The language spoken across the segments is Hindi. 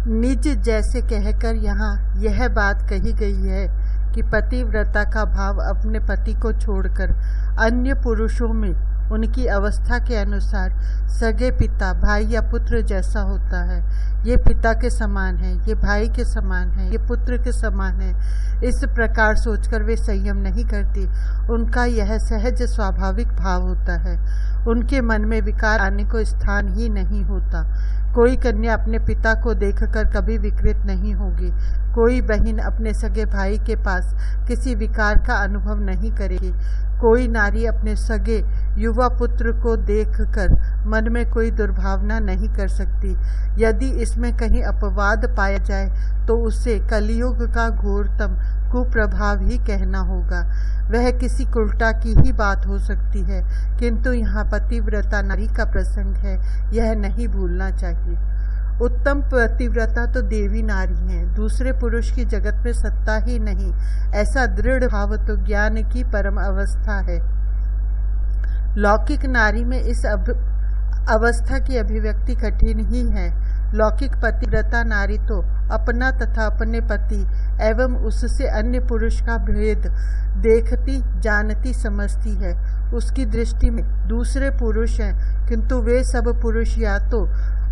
निज जैसे कहकर यहाँ यह बात कही गई है कि पतिव्रता का भाव अपने पति को छोड़कर अन्य पुरुषों में उनकी अवस्था के अनुसार सगे पिता, भाई या पुत्र जैसा होता है। ये पिता के समान है, ये भाई के समान है, ये पुत्र के समान है, इस प्रकार सोचकर वे संयम नहीं करती। उनका यह सहज स्वाभाविक भाव होता है। उनके मन में विकार आने को स्थान ही नहीं होता। कोई कन्या अपने पिता को देखकर कभी विकृत नहीं होगी। कोई बहन अपने सगे भाई के पास किसी विकार का अनुभव नहीं करेगी। कोई नारी अपने सगे युवा पुत्र को देखकर मन में कोई दुर्भावना नहीं कर सकती। यदि इसमें कहीं अपवाद पाया जाए तो उसे कलियुग का घोरतम कुप्रभाव ही कहना होगा। वह किसी उल्टा की ही बात हो सकती है, किंतु यहाँ पतिव्रता नारी का प्रसंग है, यह नहीं भूलना चाहिए। उत्तम पतिव्रता तो देवी नारी है, दूसरे पुरुष की जगत में सत्ता ही नहीं, ऐसा दृढ़ भाव तो ज्ञान की परम अवस्था है। लौकिक नारी में इस अवस्था की अभिव्यक्ति कठिन ही है। लौकिक पतिव्रता नारी तो अपना तथा अपने पति एवं उससे अन्य पुरुष का भेद देखती, जानती, समझती है। उसकी दृष्टि में दूसरे पुरुष हैं, किंतु वे सब पुरुष या तो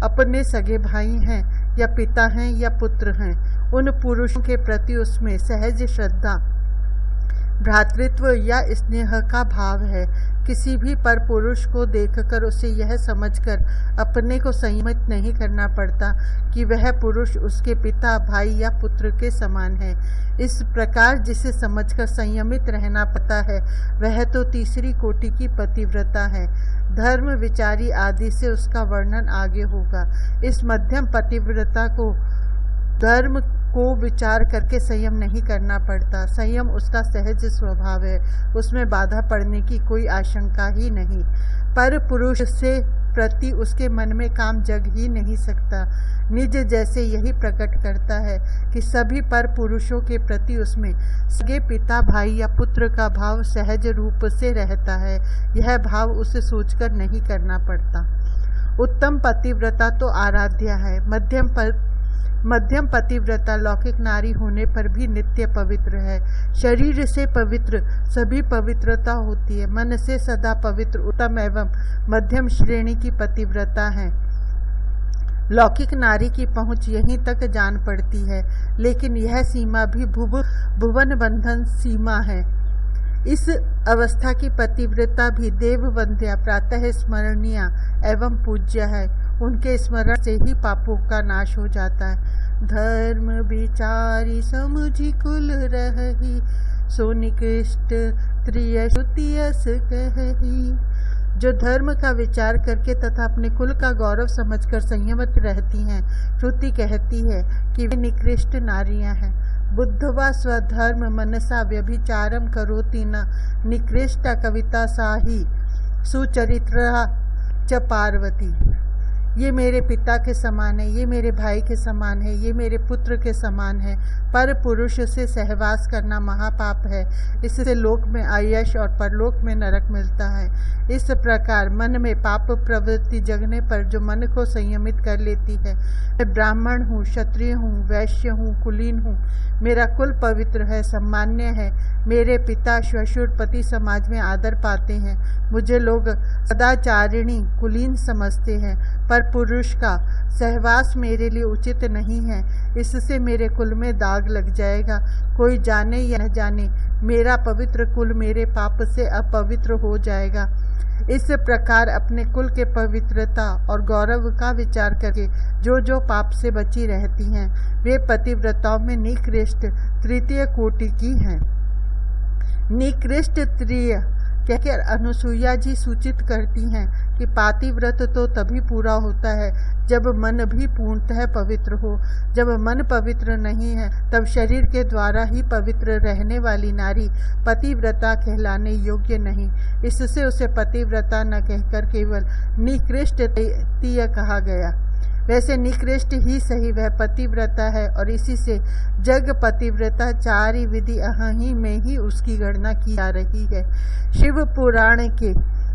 अपने सगे भाई हैं या पिता हैं या पुत्र हैं। उन पुरुषों के प्रति उसमें सहज श्रद्धा, भ्रातृत्व या स्नेह का भाव है। किसी भी पर पुरुष को देखकर उसे यह समझकर अपने को संयमित नहीं करना पड़ता कि वह पुरुष उसके पिता, भाई या पुत्र के समान है। इस प्रकार जिसे समझकर संयमित रहना पड़ता है वह तो तीसरी कोटि की पतिव्रता है। धर्म विचारी आदि से उसका वर्णन आगे होगा। इस मध्यम पतिव्रता को धर्म को विचार करके संयम नहीं करना पड़ता। संयम उसका सहज स्वभाव है, उसमें बाधा पड़ने की कोई आशंका ही नहीं। पर पुरुष से प्रति उसके मन में काम जग ही नहीं सकता। निज जैसे यही प्रकट करता है कि सभी पर पुरुषों के प्रति उसमें सगे पिता, भाई या पुत्र का भाव सहज रूप से रहता है। यह भाव उसे सोचकर नहीं करना पड़ता। उत्तम पतिव्रता तो आराध्या है। मध्यम पतिव्रता लौकिक नारी होने पर भी नित्य पवित्र है। शरीर से पवित्र सभी पवित्रता होती है। मन से सदा पवित्र उत्तम एवं मध्यम श्रेणी की पतिव्रता है। लौकिक नारी की पहुंच यहीं तक जान पड़ती है, लेकिन यह सीमा भी भुवन बंधन सीमा है। इस अवस्था की पतिव्रता भी देववंद्या, प्रातः स्मरणीय एवं पूज्य है। उनके स्मरण से ही पापों का नाश हो जाता है। धर्म विचारी समझी कुल रही, सो निकृष्ट त्रिय श्रुतियस कही। जो धर्म का विचार करके तथा अपने कुल का गौरव समझकर संयमित रहती हैं, श्रुति कहती है कि वे निकृष्ट नारियां हैं। बुद्धवा स्वधर्म मनसा व्यभिचारम करोति न, निकृष्ट कविता साही सुचरित्रा च पार्वती। ये मेरे पिता के समान है, ये मेरे भाई के समान है, ये मेरे पुत्र के समान है। पर पुरुष से सहवास करना महापाप है। इससे लोक में आयश और परलोक में नरक मिलता है। इस प्रकार मन में पाप प्रवृत्ति जगने पर जो मन को संयमित कर लेती है, मैं ब्राह्मण हूँ, क्षत्रिय हूँ, वैश्य हूँ, कुलीन हूँ, मेरा कुल पवित्र है, सम्मान्य है, मेरे पिता, श्वशुर, पति समाज में आदर पाते हैं, मुझे लोग सदाचारिणी, कुलीन समझते हैं। पर पुरुष का सहवास मेरे लिए उचित नहीं है, इससे मेरे कुल में दाग लग जाएगा। कोई जाने या न जाने मेरा पवित्र कुल मेरे पाप से अपवित्र हो जाएगा। इस प्रकार अपने कुल के पवित्रता और गौरव का विचार करके जो पाप से बची रहती हैं, वे पतिव्रताओं में निकृष्ट तृतीय कोटि की हैं। निकृष्ट त्रिय कहकर अनुसुईया जी सूचित करती हैं कि पातिव्रत तो तभी पूरा होता है जब मन भी पूर्णतः पवित्र हो। जब मन पवित्र नहीं है तब शरीर के द्वारा ही पवित्र रहने वाली नारी पतिव्रता कहलाने योग्य नहीं। इससे उसे पतिव्रता न कहकर केवल निकृष्ट तीय कहा गया। वैसे निकृष्ट ही सही वह पतिव्रता है और इसी से जग पतिव्रता चारि विधि अहि में ही उसकी गणना की जा रही है। शिव पुराण के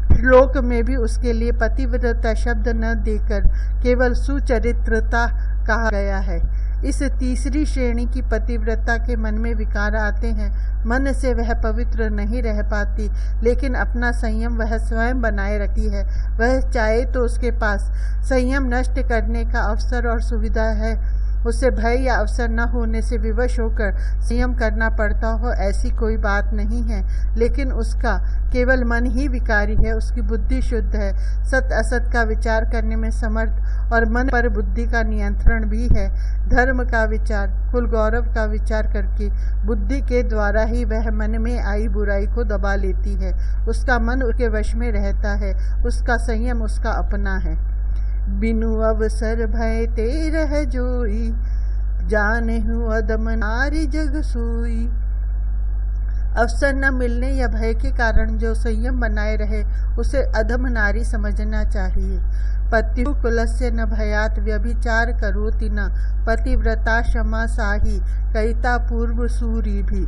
श्लोक में भी उसके लिए पतिव्रता शब्द न देकर केवल सुचरित्रता कहा गया है। इस तीसरी श्रेणी की पतिव्रता के मन में विकार आते हैं। मन से वह पवित्र नहीं रह पाती, लेकिन अपना संयम वह स्वयं बनाए रखती है। वह चाहे तो उसके पास संयम नष्ट करने का अवसर और सुविधा है। उसे भय या अवसर न होने से विवश होकर संयम करना पड़ता हो, ऐसी कोई बात नहीं है। लेकिन उसका केवल मन ही विकारी है, उसकी बुद्धि शुद्ध है, सत असत का विचार करने में समर्थ और मन पर बुद्धि का नियंत्रण भी है। धर्म का विचार, कुल गौरव का विचार करके बुद्धि के द्वारा ही वह मन में आई बुराई को दबा लेती है। उसका मन उसके वश में रहता है, उसका संयम उसका अपना है। बिनु अवसर भय ते रह जोई, जानहु अदम नारी जग सोई। अवसर न मिलने या भय के कारण जो संयम बनाए रहे, उसे अधम नारी समझना चाहिए। पत्यु कुलस्य न भयात व्यभिचार करोति न, पतिव्रता क्षमा साही कहिता पूर्व सूरी भी।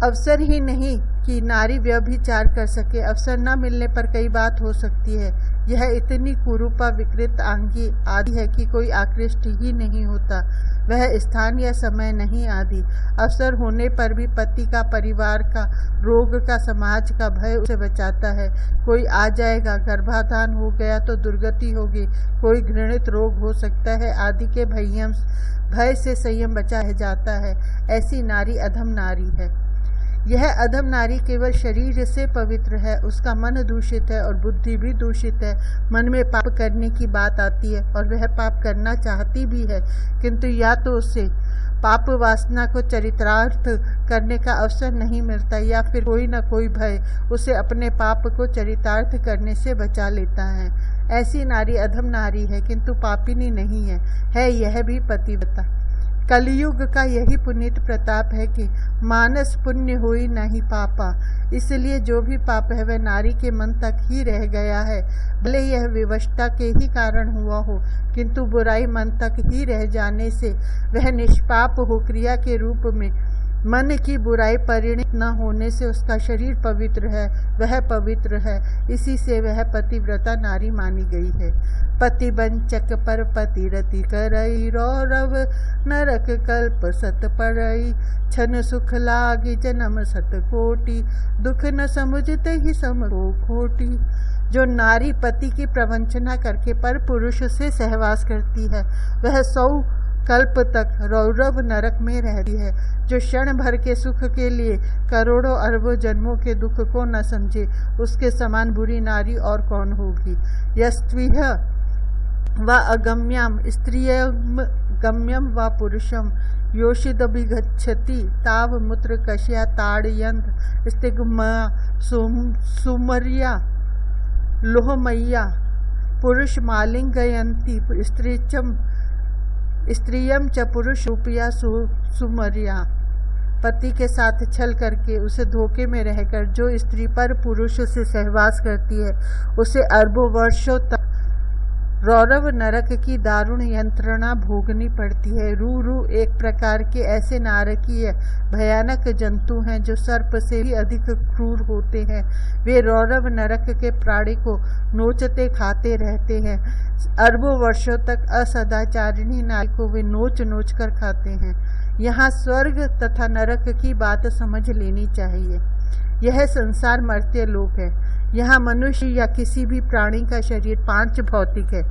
अवसर ही नहीं कि नारी व्यभिचार कर सके, अवसर न मिलने पर कई बात हो सकती है। यह इतनी कुरूपा विकृत आंगी आदि है कि कोई आकृष्ट ही नहीं होता। वह स्थान या समय नहीं आदि। अवसर होने पर भी पति का, परिवार का, रोग का, समाज का भय उसे बचाता है। कोई आ जाएगा, गर्भाधान हो गया तो दुर्गति होगी, कोई घृणित रोग हो सकता है आदि के भय से संयम बचा जाता है। ऐसी नारी अधम नारी है। यह अधम नारी केवल शरीर से पवित्र है, उसका मन दूषित है और बुद्धि भी दूषित है। मन में पाप करने की बात आती है और वह पाप करना चाहती भी है, किंतु या तो उसे पाप वासना को चरितार्थ करने का अवसर नहीं मिलता, या फिर कोई न कोई भय उसे अपने पाप को चरितार्थ करने से बचा लेता है। ऐसी नारी अधम नारी है, किंतु पापिनी नहीं है यह भी पतिव्रता। कलयुग का यही पुनीत प्रताप है कि मानस पुण्य होई नहीं पापा। इसलिए जो भी पाप है वह नारी के मन तक ही रह गया है। भले यह विवशता के ही कारण हुआ हो, किंतु बुराई मन तक ही रह जाने से वह निष्पाप हो। क्रिया के रूप में मन की बुराई परिणित न होने से उसका शरीर पवित्र है, वह पवित्र है। इसी से वह पतिव्रता नारी मानी गई है। पति बंचक पर पतिरति करई, रौरव नरक कल्प सत पड़ई। छन सुख लागी जन्म सत कोटि, दुख न समुझते ही सम को खोटी। जो नारी पति की प्रवंचना करके पर पुरुष से सहवास करती है, वह 100 कल्प तक रौरव नरक में रहती है। जो क्षण भर के सुख के लिए करोड़ों अरबों जन्मों के दुख को न समझे, उसके समान बुरी नारी और कौन होगी। यस्त्विह व अगम्यम स्त्रियम गम्यम व पुरुषम, योषिदभिगच्छति ताव मूत्र कश्या ताड़यंध स्तिग्मा सुमर्या लोहमय्या। पुरुष मालिंगयंती स्त्रियम च पुरुष रूपया सुमर्या। पति के साथ छल करके उसे धोखे में रहकर जो स्त्री पर पुरुष से सहवास करती है, उसे अरबों वर्षों तक रौरव नरक की दारुण यंत्रणा भोगनी पड़ती है। रू एक प्रकार के ऐसे नारकीय भयानक जंतु हैं जो सर्प से भी अधिक क्रूर होते हैं। वे रौरव नरक के प्राणी को नोचते खाते रहते हैं। अरबों वर्षों तक असदाचारिणी नारी को वे नोच नोच कर खाते हैं। यहाँ स्वर्ग तथा नरक की बात समझ लेनी चाहिए। यह संसार मर्त्य लोक है। यहाँ मनुष्य या किसी भी प्राणी का शरीर 5 भौतिक है।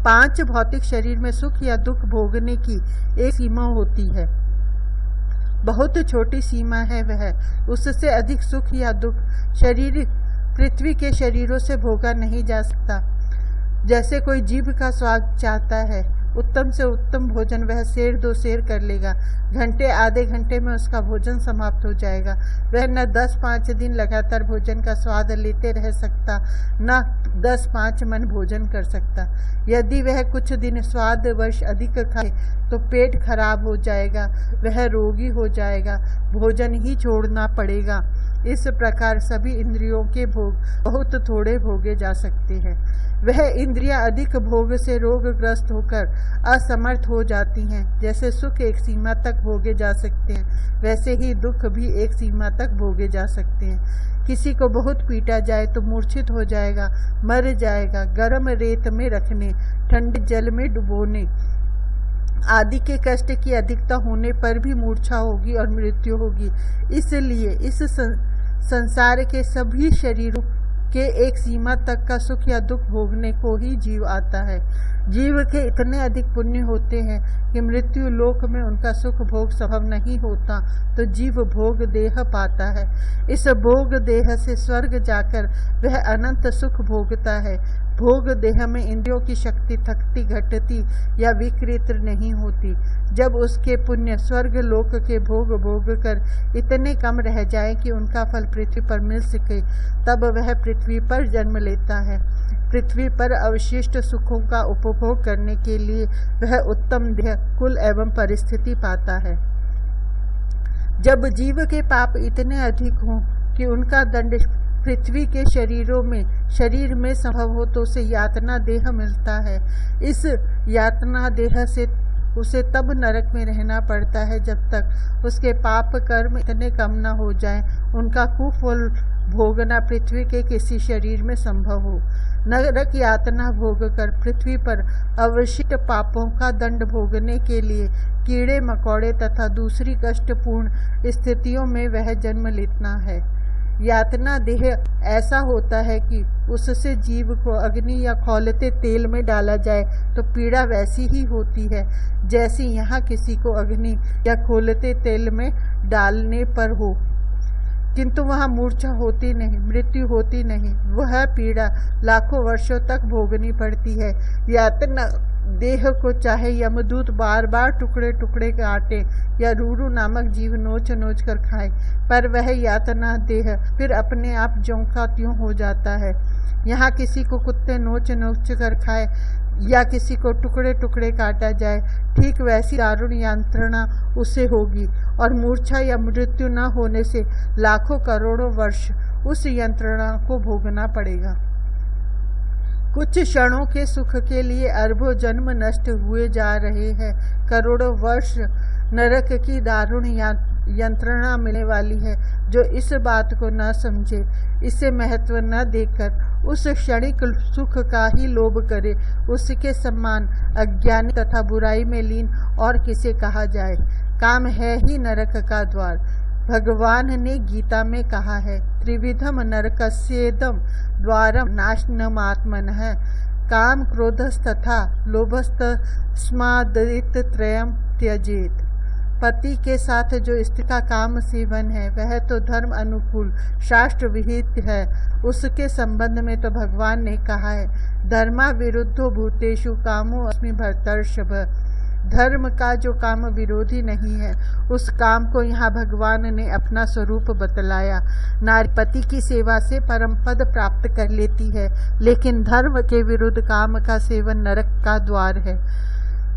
5 भौतिक शरीर में सुख या दुख भोगने की एक सीमा होती है, बहुत छोटी सीमा है वह। उससे अधिक सुख या दुख शरीर पृथ्वी के शरीरों से भोगा नहीं जा सकता। जैसे कोई जीभ का स्वाद चाहता है, उत्तम से उत्तम भोजन वह 1 2 सेर कर लेगा, घंटे आधे घंटे में उसका भोजन समाप्त हो जाएगा। वह न 10-5 दिन लगातार भोजन का स्वाद लेते रह सकता, न 10-5 मन भोजन कर सकता। यदि वह कुछ दिन स्वादवश अधिक खाए तो पेट खराब हो जाएगा, वह रोगी हो जाएगा, भोजन ही छोड़ना पड़ेगा। इस प्रकार सभी इंद्रियों के भोग बहुत थोड़े भोगे जा सकते हैं। वह इंद्रियां अधिक भोग से रोगग्रस्त होकर असमर्थ हो जाती हैं। जैसे सुख एक सीमा तक भोगे जा सकते हैं, वैसे ही दुख भी एक सीमा तक भोगे जा सकते हैं। किसी को बहुत पीटा जाए तो मूर्छित हो जाएगा, मर जाएगा। गर्म रेत में रखने, ठंडे जल में डुबोने आदि के कष्ट की अधिकता होने पर भी मूर्छा होगी और मृत्यु होगी। इसलिए इस संसार के सभी शरीरों के एक सीमा तक का सुख या दुख भोगने को ही जीव आता है। जीव के इतने अधिक पुण्य होते हैं कि मृत्यु लोक में उनका सुख भोग संभव नहीं होता, तो जीव भोग देह पाता है। इस भोग देह से स्वर्ग जाकर वह अनंत सुख भोगता है। भोग देह में इंद्रियों की शक्ति थकती, घटती या विकृत नहीं होती। जब उसके पुण्य स्वर्ग लोक के भोग भोग कर इतने कम रह जाए कि उनका फल पृथ्वी पर मिल सके, तब वह पृथ्वी पर जन्म लेता है। पृथ्वी पर अवशिष्ट सुखों का उपभोग करने के लिए वह उत्तम देह, कुल एवं परिस्थिति पाता है। जब जीव के पाप इतने अधिक हों कि उनका दंड पृथ्वी के शरीर में संभव हो, तो उसे यातना देह मिलता है। इस यातना देह से उसे तब नरक में रहना पड़ता है जब तक उसके पाप कर्म इतने कम न हो जाएं, उनका कुफल भोगना पृथ्वी के किसी शरीर में संभव हो। नरक यातना भोग कर पृथ्वी पर अवशिष्ट पापों का दंड भोगने के लिए कीड़े मकोड़े तथा दूसरी कष्टपूर्ण स्थितियों में वह जन्म लेता है। यातना देह ऐसा होता है कि उससे जीव को अग्नि या खौलते तेल में डाला जाए तो पीड़ा वैसी ही होती है जैसी यहाँ किसी को अग्नि या खौलते तेल में डालने पर हो, किंतु वहाँ मूर्छा होती नहीं, मृत्यु होती नहीं। वह पीड़ा लाखों वर्षों तक भोगनी पड़ती है। यातना देह को चाहे यमदूत बार बार टुकड़े टुकड़े काटे या रूरू नामक जीव नोच नोच कर खाए, पर वह यातना देह फिर अपने आप ज्यों का त्यों हो जाता है। यहाँ किसी को कुत्ते नोच नोच कर खाए या किसी को टुकड़े टुकड़े काटा जाए, ठीक वैसी दारुण यंत्रणा उसे होगी और मूर्छा या मृत्यु न होने से लाखों करोड़ों वर्ष उस यंत्रणा को भोगना पड़ेगा। कुछ क्षणों के सुख के लिए अरबों जन्म नष्ट हुए जा रहे हैं। करोड़ों वर्ष नरक की दारुण यंत्रणा मिलने वाली है। जो इस बात को न समझे, इसे महत्व न देकर उस क्षणिक सुख का ही लोभ करे, उसके समान अज्ञानी तथा बुराई में लीन और किसे कहा जाए। काम है ही नरक का द्वार। भगवान ने गीता में कहा है, त्रिविधम नरकस्येदम द्वारम नाशनमात्मनः काम क्रोधस्तथा लोभस्तस्मादित त्रयम त्यजेत। पति के साथ जो स्त्री का काम सेवन है वह तो धर्म अनुकूल शास्त्र विहित है। उसके संबंध में तो भगवान ने कहा है, धर्मा विरुद्धो भूतेषु कामो अस्मि भर्तर्षभ। धर्म का जो काम विरोधी नहीं है, उस काम को यहाँ भगवान ने अपना स्वरूप बतलाया। नारी पति की सेवा से परम पद प्राप्त कर लेती है, लेकिन धर्म के विरुद्ध काम का सेवन नरक का द्वार है।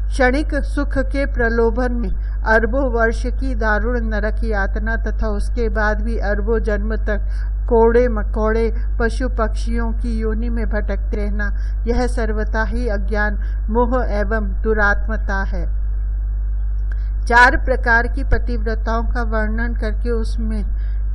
क्षणिक सुख के प्रलोभन में अरबों वर्ष की दारुण नरक यातना तथा उसके बाद भी अरबों जन्म तक कोड़े मकोड़े पशु पक्षियों की योनि में भटकते रहना, यह सर्वथा ही अज्ञान, मोह एवं दुरात्मता है। 4 प्रकार की पतिव्रताओं का वर्णन करके उसमें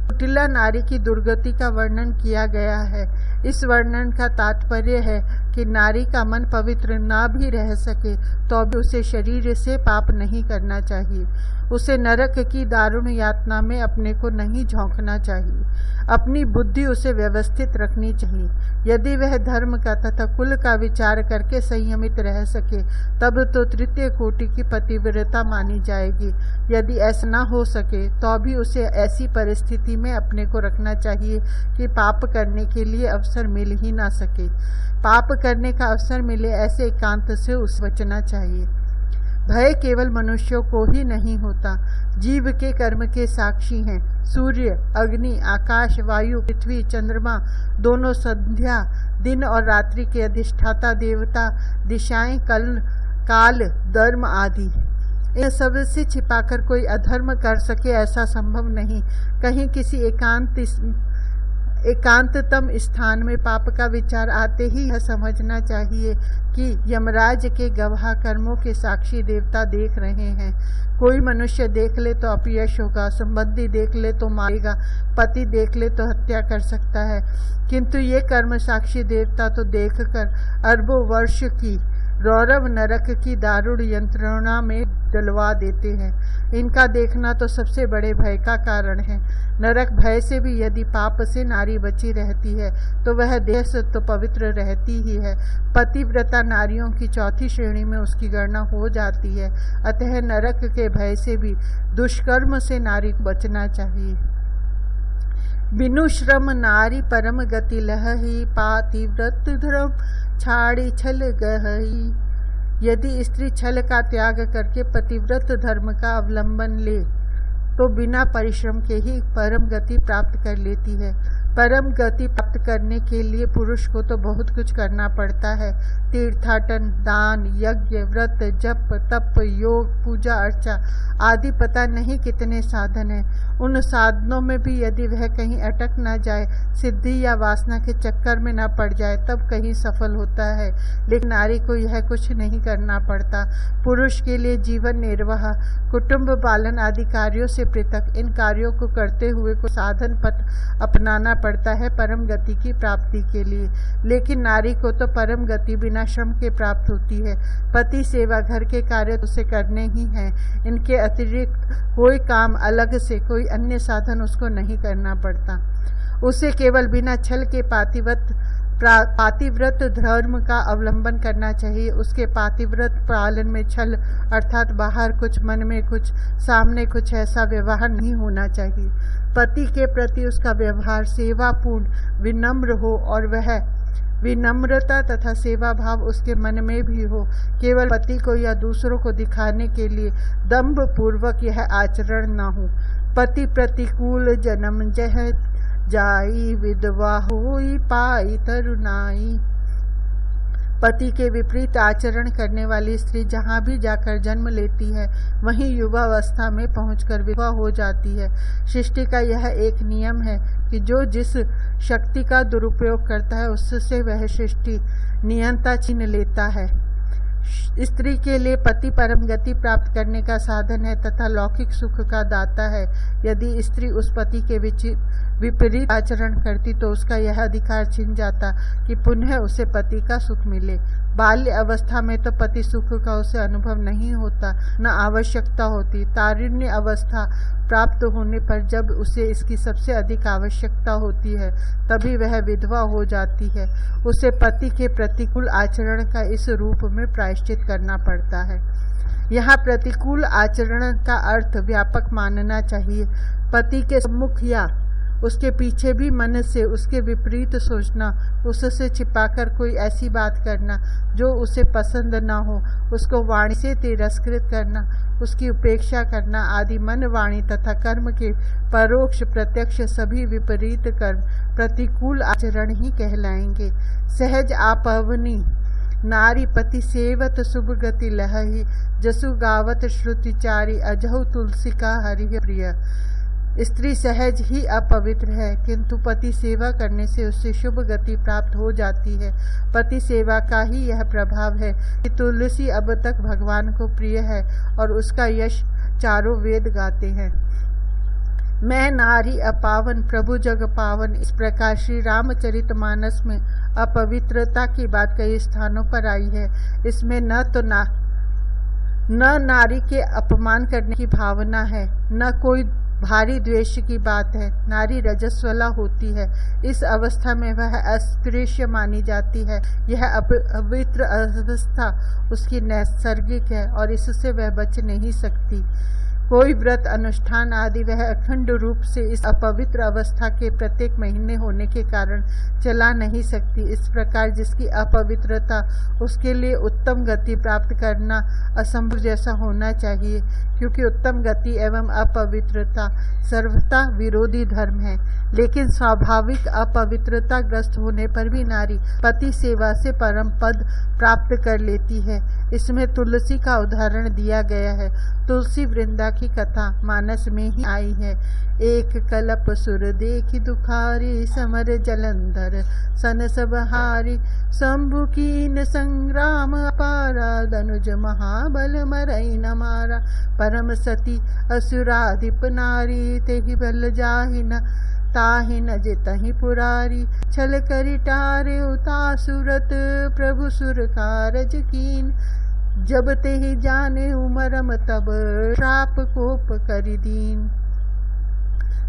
कुटिला नारी की दुर्गति का वर्णन किया गया है। इस वर्णन का तात्पर्य है कि नारी का मन पवित्र ना भी रह सके तो भी उसे शरीर से पाप नहीं करना चाहिए। उसे नरक की दारुण यातना में अपने को नहीं झोंकना चाहिए। अपनी बुद्धि उसे व्यवस्थित रखनी चाहिए। यदि वह धर्म का तथा कुल का विचार करके संयमित रह सके तब तो तृतीय कोटि की पतिव्रता मानी जाएगी। यदि ऐसा न हो सके तो भी उसे ऐसी परिस्थिति में अपने को रखना चाहिए कि पाप करने के लिए अवसर मिल ही ना सके। पाप करने का अवसर मिले ऐसे एकांत से उसे बचना चाहिए। भय केवल मनुष्यों को ही नहीं होता, जीव के कर्म के साक्षी हैं। सूर्य, अग्नि, आकाश, वायु, पृथ्वी, चंद्रमा दोनों संध्या, दिन और रात्रि के अधिष्ठाता देवता, दिशाएं, काल, धर्म आदि, इन सब से छिपाकर कोई अधर्म कर सके ऐसा संभव नहीं। कहीं किसी एकांततम स्थान में पाप का विचार आते ही यह समझना चाहिए कि यमराज के गवाह कर्मों के साक्षी देवता देख रहे हैं। कोई मनुष्य देख ले तो अपयश होगा, संबंधी देख ले तो मारेगा, पति देख ले तो हत्या कर सकता है, किंतु ये कर्म साक्षी देवता तो देखकर अरबों वर्ष की रौरव नरक की दारुण यंत्रणा में डलवा देते हैं। इनका देखना तो सबसे बड़े भय का कारण है। नरक भय से भी यदि पाप से नारी बची रहती है तो वह देह से तो पवित्र रहती ही है। पतिव्रता नारियों की चौथी श्रेणी में उसकी गणना हो जाती है। अतः नरक के भय से भी दुष्कर्म से नारी को बचना चाहिए। बिनु श्रम नारी परम गति लहही, पातिव्रत धर्म छाड़ी छल गहई। यदि स्त्री छल का त्याग करके पतिव्रत धर्म का अवलंबन ले तो बिना परिश्रम के ही परम गति प्राप्त कर लेती है। परम गति प्राप्त करने के लिए पुरुष को तो बहुत कुछ करना पड़ता है। तीर्थाटन, दान, यज्ञ, व्रत, जप, तप, योग, पूजा अर्चा आदि पता नहीं कितने साधन हैं। उन साधनों में भी यदि वह कहीं अटक न जाए, सिद्धि या वासना के चक्कर में न पड़ जाए, तब कहीं सफल होता है। लेकिन नारी को यह कुछ नहीं करना पड़ता। पुरुष के लिए जीवन निर्वाह, कुटुंब पालन आदि कार्यों से पृथक इन कार्यों को करते हुए को साधन पथ अपनाना पड़ता है परम गति की प्राप्ति के लिए। लेकिन नारी को तो परम गति बिना श्रम के प्राप्त होती है। पति सेवा, घर के कार्य उसे करने ही हैं। इनके अतिरिक्त कोई काम अलग से कोई अन्य साधन उसको नहीं करना पड़ता। उसे केवल बिना छल के पातिव्रत धर्म का अवलंबन करना चाहिए। उसके पातिव्रत पालन में छल अर्थात बाहर कुछ मन में कुछ सामने कुछ ऐसा व्यवहार नहीं होना चाहिए। पति के प्रति उसका व्यवहार सेवापूर्ण, विनम्र हो और वह विनम्रता तथा सेवा भाव उसके मन में भी हो। केवल पति को या दूसरों को दिखाने के लिए दंभ पूर्वक यह आचरण न हो। पति प्रतिकूल जन्म जह जाई, विधवा होई पाई तरुणाई। पति के विपरीत आचरण करने वाली स्त्री जहाँ भी जाकर जन्म लेती है वहीं युवावस्था में पहुंचकर विधवा हो जाती है। सृष्टि का यह एक नियम है कि जो जिस शक्ति का दुरुपयोग करता है उससे वह सृष्टि नियंता छीन लेता है। स्त्री के लिए पति परम गति प्राप्त करने का साधन है तथा लौकिक सुख का दाता है। यदि स्त्री उस पति के विपरीत आचरण करती तो उसका यह अधिकार छिन जाता कि पुनः उसे पति का सुख मिले। बाल्य अवस्था में तो पति सुख का उसे अनुभव नहीं होता, न आवश्यकता होती। तारुण्य अवस्था प्राप्त होने पर जब उसे इसकी सबसे अधिक आवश्यकता होती है तभी वह विधवा हो जाती है। उसे पति के प्रतिकूल आचरण का इस रूप में प्रायश्चित करना पड़ता है। यहाँ प्रतिकूल आचरण का अर्थ व्यापक मानना चाहिए। पति के सम्मुख या उसके पीछे भी मन से उसके विपरीत सोचना, उससे छिपाकर कोई ऐसी बात करना जो उसे पसंद न हो, उसको वाणी से तिरस्कृत करना, उसकी उपेक्षा करना आदि मन, वाणी तथा कर्म के परोक्ष प्रत्यक्ष सभी विपरीत कर्म प्रतिकूल आचरण ही कहलाएंगे। सहज आपवनी नारी पति सेवत शुभ गति लहही, जसु गावत श्रुतिचारी अजहु तुलसी का हरिह प्रिय। स्त्री सहज ही अपवित्र है किंतु पति सेवा करने से उससे शुभ गति प्राप्त हो जाती है। पति सेवा का ही यह प्रभाव है कि तुलसी अब तक भगवान को प्रिय है और उसका यश चारों वेद गाते हैं। मैं नारी अपावन प्रभु जग पावन, इस प्रकार श्री रामचरितमानस में अपवित्रता की बात कई स्थानों पर आई है। इसमें न नारी के अपमान करने की भावना है, न कोई भारी द्वेष की बात है। नारी रजस्वला होती है, इस अवस्था में वह अस्पृश्य मानी जाती है। यह अपवित्र अवस्था उसकी नैसर्गिक है और इससे वह बच नहीं सकती। कोई व्रत अनुष्ठान आदि वह अखंड रूप से इस अपवित्र अवस्था के प्रत्येक महीने होने के कारण चला नहीं सकती। इस प्रकार जिसकी अपवित्रता उसके लिए उत्तम गति प्राप्त करना असंभव जैसा होना चाहिए, क्योंकि उत्तम गति एवं अपवित्रता सर्वथा विरोधी धर्म है। लेकिन स्वाभाविक अपवित्रता ग्रस्त होने पर भी नारी पति सेवा से परम पद प्राप्त कर लेती है। इसमें तुलसी का उदाहरण दिया गया है। तुलसी वृंदा की कथा मानस में ही आई है। एक कलप सुर देखी दुखारी, समर जलंधर सन सब हारी। शंभु कीन संग्राम अपारा, धनुज महाबल मरई न मारा। परम सती असुराधिप नारी, तेहि बल जाहि न ताहि न जितहि पुरारी। छल करि टारे उतासुरत, प्रभु सुर कारज कीन। जब तेहि जाने उमरम, तब श्राप कोप करि दीन।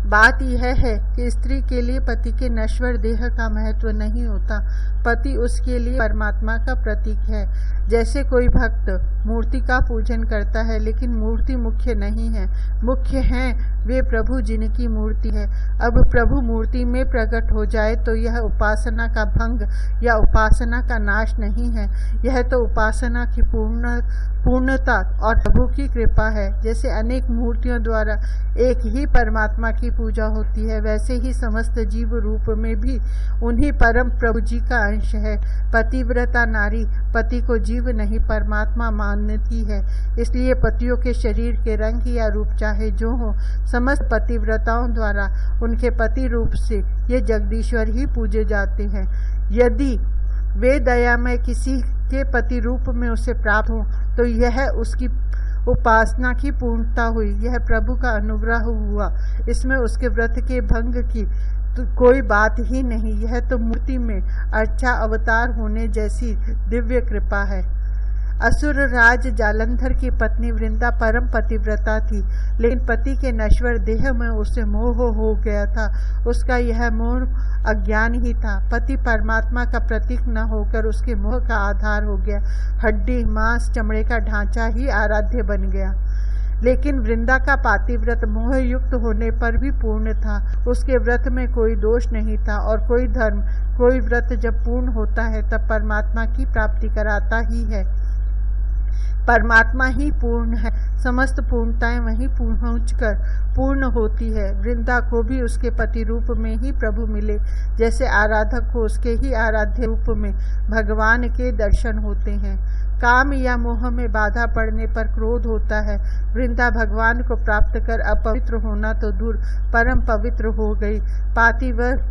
बात यह है कि स्त्री के लिए पति के नश्वर देह का महत्व नहीं होता। पति उसके लिए परमात्मा का प्रतीक है। जैसे कोई भक्त मूर्ति का पूजन करता है, लेकिन मूर्ति मुख्य नहीं है। मुख्य हैं वे प्रभु जिनकी मूर्ति है। अब प्रभु मूर्ति में प्रकट हो जाए तो यह उपासना का भंग या उपासना का नाश नहीं है। यह तो उपासना की पूर्णता और प्रभु की कृपा है। जैसे अनेक मूर्तियों द्वारा एक ही परमात्मा की पूजा होती है, वैसे ही समस्त जीव रूप में भी उन्हीं परम प्रभु जी का अंश है। पतिव्रता नारी पति को जीव नहीं परमात्मा मानती है। इसलिए पतियों के शरीर के रंग या रूप चाहे जो हो, समस्त पतिव्रताओं द्वारा उनके पति रूप से ये जगदीश्वर ही पूजे जाते हैं। यदि वे दयामय किसी के पति रूप में उसे प्राप्त हो तो यह उसकी उपासना की पूर्णता हुई, यह प्रभु का अनुग्रह हुआ। इसमें उसके व्रत के भंग की तो कोई बात ही नहीं। यह तो मूर्ति में अच्छा अवतार होने जैसी दिव्य कृपा है। असुर राज जालंधर की पत्नी वृंदा परम पतिव्रता थी, लेकिन पति के नश्वर देह में उसे मोह हो गया था। उसका यह मोह अज्ञान ही था। पति परमात्मा का प्रतीक न होकर उसके मोह का आधार हो गया। हड्डी मांस चमड़े का ढांचा ही आराध्य बन गया। लेकिन वृंदा का पातिव्रत मोह युक्त होने पर भी पूर्ण था। उसके व्रत में कोई दोष नहीं था। और कोई धर्म, कोई व्रत जब पूर्ण होता है तब परमात्मा की प्राप्ति कराता ही है। परमात्मा ही पूर्ण है। समस्त पूर्णताएं वहीं पहुंचकर पूर्ण होती है। वृंदा को भी उसके पति रूप में ही प्रभु मिले, जैसे आराधक को उसके ही आराध्य रूप में भगवान के दर्शन होते हैं। काम या मोह में बाधा पड़ने पर क्रोध होता है। वृंदा भगवान को प्राप्त कर अपवित्र होना तो दूर परम पवित्र हो गई। पातिव्रत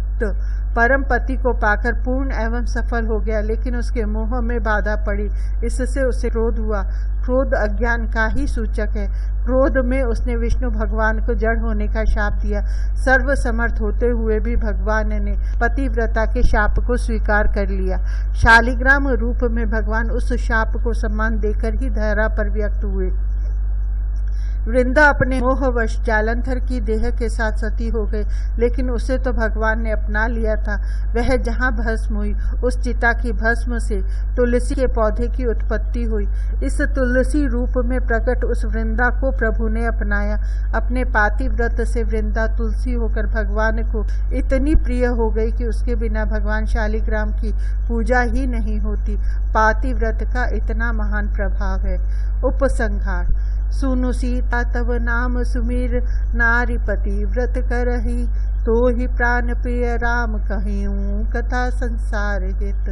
परम पति को पाकर पूर्ण एवं सफल हो गया, लेकिन उसके मोह में बाधा पड़ी, इससे उसे क्रोध हुआ। क्रोध अज्ञान का ही सूचक है। क्रोध में उसने विष्णु भगवान को जड़ होने का शाप दिया। सर्व समर्थ होते हुए भी भगवान ने पतिव्रता के शाप को स्वीकार कर लिया। शालिग्राम रूप में भगवान उस शाप को सम्मान देकर ही धरा पर व्यक्त हुए। वृंदा अपने मोहवश जालंधर की देह के साथ सती हो गई, लेकिन उसे तो भगवान ने अपना लिया था। वह जहाँ भस्म हुई, उस चिता की भस्म से तुलसी के पौधे की उत्पत्ति हुई। इस तुलसी रूप में प्रकट उस वृंदा को प्रभु ने अपनाया। अपने पातिव्रत से वृंदा तुलसी होकर भगवान को इतनी प्रिय हो गई कि उसके बिना भगवान शालिग्राम की पूजा ही नहीं होती। पातिव्रत का इतना महान प्रभाव है। उपसंहार। सुनु सीता तव नाम सुमीर, नारी पति व्रत करहि। तो ही प्राण प्रिय राम कहियूं, कथा संसार हित।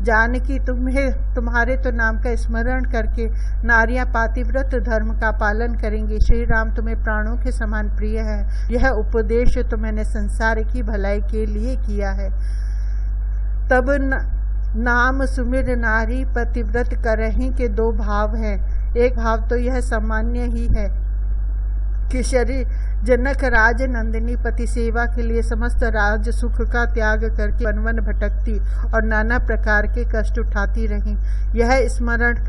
जानकी तुम्हारे तो नाम का स्मरण करके नारियां पातिव्रत धर्म का पालन करेंगी। श्री राम तुम्हें प्राणों के समान प्रिय है। यह उपदेश तो मैंने संसार की भलाई के लिए किया है। तब नाम सुमिर नारी पतिव्रत करहि के दो भाव हैं। एक भाव तो यह सामान्य ही है कि शरीर जनक राज नंदिनी पति सेवा के लिए समस्त राज सुख का त्याग करके वन भटकती और नाना प्रकार के कष्ट उठाती रहीं। यह स्मरण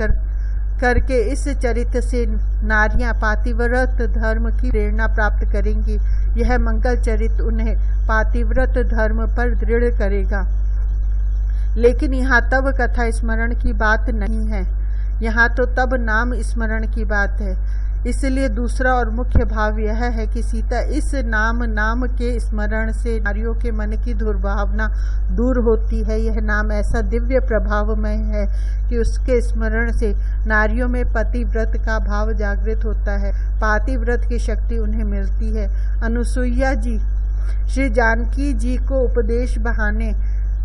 करके इस चरित्र से नारियां पातिव्रत धर्म की प्रेरणा प्राप्त करेंगी। यह मंगल चरित्र उन्हें पातिव्रत धर्म पर दृढ़ करेगा। लेकिन यहाँ तब कथा स्मरण की बात नहीं है, यहाँ तो तब नाम स्मरण की बात है। इसलिए दूसरा और मुख्य भाव यह है कि सीता इस नाम के स्मरण से नारियों के मन की दुर्भावना दूर होती है। यह नाम ऐसा दिव्य प्रभावमय है कि उसके स्मरण से नारियों में पतिव्रत का भाव जागृत होता है। पातिव्रत की शक्ति उन्हें मिलती है। अनुसुईया जी श्री जानकी जी को उपदेश बहाने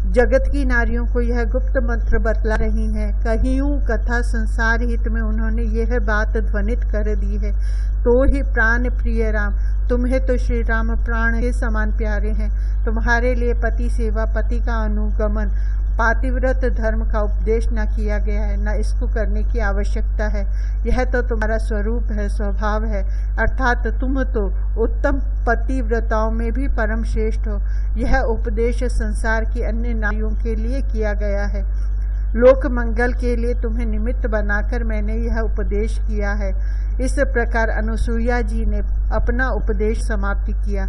जगत की नारियों को यह गुप्त मंत्र बतला रही हैं। कहियूं कथा संसार हित में उन्होंने यह बात ध्वनित कर दी है। तो ही प्राण प्रिय राम, तुम्हें तो श्री राम प्राण के समान प्यारे हैं। तुम्हारे लिए पति सेवा, पति का अनुगमन, पातिव्रत धर्म का उपदेश न किया गया है, न इसको करने की आवश्यकता है। यह तो तुम्हारा स्वरूप है, स्वभाव है, अर्थात तुम तो उत्तम पतिव्रताओं में भी परम श्रेष्ठ हो। यह उपदेश संसार की अन्य नारियों के लिए किया गया है। लोक मंगल के लिए तुम्हें निमित्त बनाकर मैंने यह उपदेश किया है। इस प्रकार अनुसुईया जी ने अपना उपदेश समाप्त किया।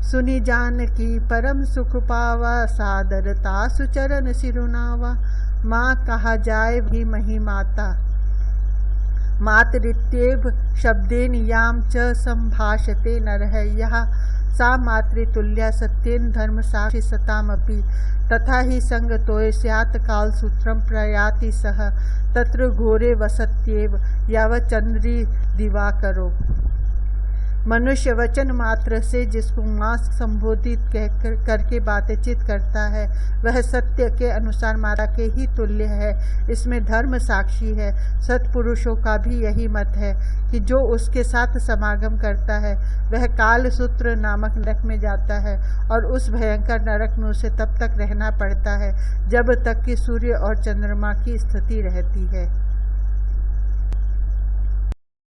सुनी जान की परम सुख पावा, सादरता सुचरण सिरुनावा। माँ कहा जाए भी मही माता, मातृत्येव शब्देन याम च संभाषते नरः। यह सा मातृतुल्या सत्येन धर्म साक्षी सतामपि। तथा ही संग तोय स्यात् काल सूत्रम प्रयाति सह, तत्र घोरे वसत्येव यावच्चंद्री दिवाकरो। मनुष्य वचन मात्र से जिसको माँ संबोधित करके बातचीत करता है, वह सत्य के अनुसार माता के ही तुल्य है। इसमें धर्म साक्षी है। सत्पुरुषों का भी यही मत है कि जो उसके साथ समागम करता है वह काल सूत्र नामक नरक में जाता है, और उस भयंकर नरक में उसे तब तक रहना पड़ता है जब तक कि सूर्य और चंद्रमा की स्थिति रहती है।